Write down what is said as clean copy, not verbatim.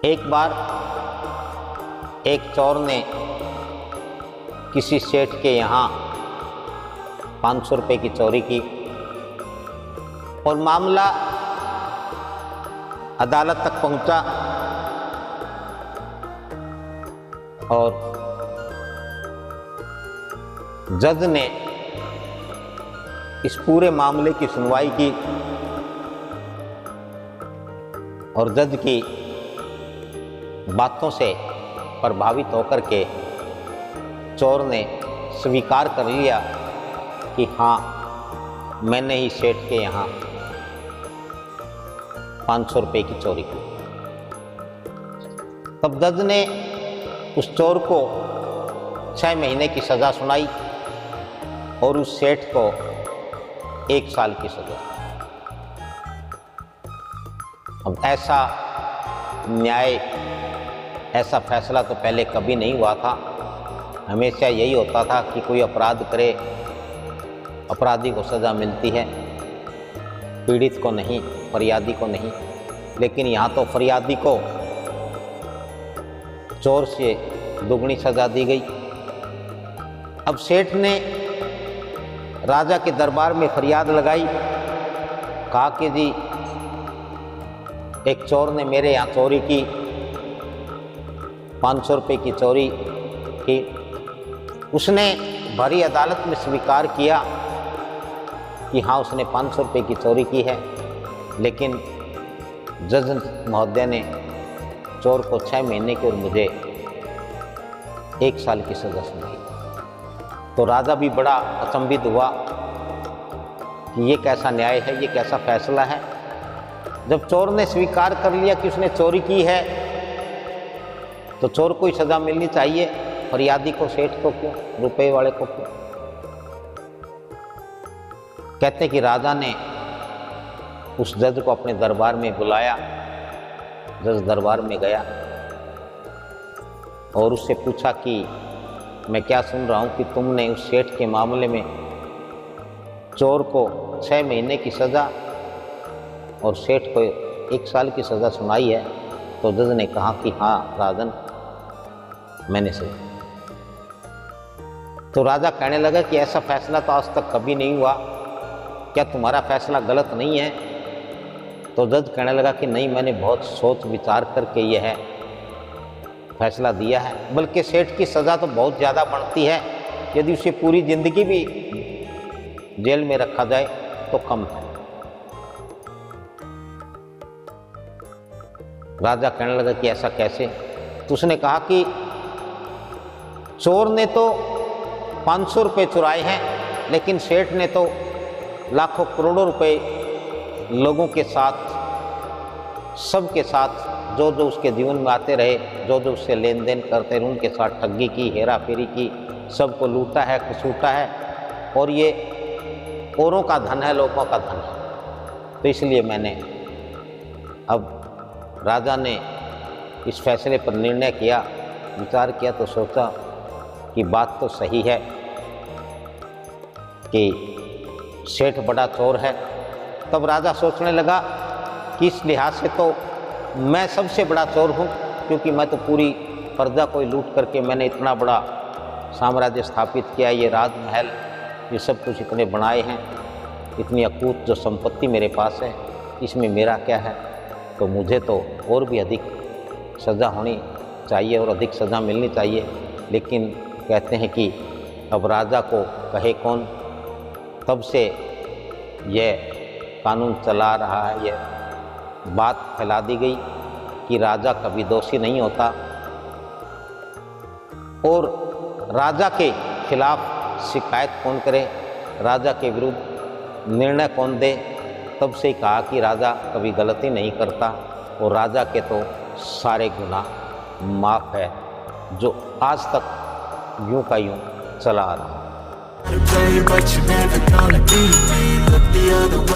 एक बार एक चोर ने किसी सेठ के यहाँ 500 रुपये की चोरी की और मामला अदालत तक पहुंचा और जज ने इस पूरे मामले की सुनवाई की और जज की बातों से प्रभावित होकर के चोर ने स्वीकार कर लिया कि हाँ, मैंने ही सेठ के यहाँ 500 रुपये की चोरी की। तब जज ने उस चोर को 6 महीने की सज़ा सुनाई और उस सेठ को 1 साल की सज़ा। अब ऐसा न्याय, ऐसा फैसला तो पहले कभी नहीं हुआ था। हमेशा यही होता था कि कोई अपराध करे, अपराधी को सज़ा मिलती है, पीड़ित को नहीं, फरियादी को नहीं। लेकिन यहाँ तो फरियादी को चोर से दुगनी सज़ा दी गई। अब सेठ ने राजा के दरबार में फरियाद लगाई, कहा कि जी एक चोर ने मेरे यहाँ चोरी की, 500 रुपये की चोरी की। उसने भरी अदालत में स्वीकार किया कि हाँ, उसने 500 रुपये की चोरी की है। लेकिन जज महोदय ने चोर को 6 महीने की और मुझे 1 साल की सज़ा सुनाई। तो राजा भी बड़ा अचंभित हुआ कि ये कैसा न्याय है, ये कैसा फैसला है। जब चोर ने स्वीकार कर लिया कि उसने चोरी की है तो चोर को ही सज़ा मिलनी चाहिए, फरियादी को, सेठ को क्यों, रुपए वाले को क्यों। कहते कि राजा ने उस जज को अपने दरबार में बुलाया। जज दरबार में गया और उससे पूछा कि मैं क्या सुन रहा हूँ कि तुमने उस सेठ के मामले में चोर को 6 महीने की सज़ा और सेठ को 1 साल की सज़ा सुनाई है। तो जज ने कहा कि हाँ राजन, मैंने सही। तो राजा कहने लगा कि ऐसा फैसला तो आज तक कभी नहीं हुआ, क्या तुम्हारा फैसला गलत नहीं है? तो जज कहने लगा कि नहीं, मैंने बहुत सोच विचार करके यह फैसला दिया है। बल्कि सेठ की सज़ा तो बहुत ज़्यादा बनती है, यदि उसे पूरी ज़िंदगी भी जेल में रखा जाए तो कम है। राजा कहने लगा कि ऐसा कैसे? तो उसने कहा कि चोर ने तो 500 रुपये चुराए हैं, लेकिन सेठ ने तो लाखों करोड़ों रुपए लोगों के साथ, सबके साथ, जो जो उसके जीवन में आते रहे, जो जो उससे लेन देन करते रहे, उनके साथ ठगी की, हेरा फेरी की, सबको लूटा है, खसूटा है। और ये औरों का धन है, लोगों का धन है। तो इसलिए मैंने, अब राजा ने इस फैसले पर निर्णय किया, विचार किया तो सोचा कि बात तो सही है कि सेठ बड़ा चोर है। तब राजा सोचने लगा कि इस लिहाज से तो मैं सबसे बड़ा चोर हूँ, क्योंकि मैं तो पूरी प्रजा को लूट करके मैंने इतना बड़ा साम्राज्य स्थापित किया, ये राजमहल, ये सब कुछ इतने बनाए हैं, इतनी अकूत जो संपत्ति मेरे पास है, इसमें मेरा क्या है? तो मुझे तो और भी अधिक सज़ा होनी चाहिए और अधिक सज़ा मिलनी चाहिए। लेकिन कहते हैं कि अब राजा को कहे कौन। तब से यह कानून चला रहा है, यह बात फैला दी गई कि राजा कभी दोषी नहीं होता और राजा के खिलाफ शिकायत कौन करे, राजा के विरुद्ध निर्णय कौन दे। तब से कहा कि राजा कभी गलती नहीं करता और राजा के तो सारे गुनाह माफ़ है, जो आज तक यूं का यूं चला आ रहा है।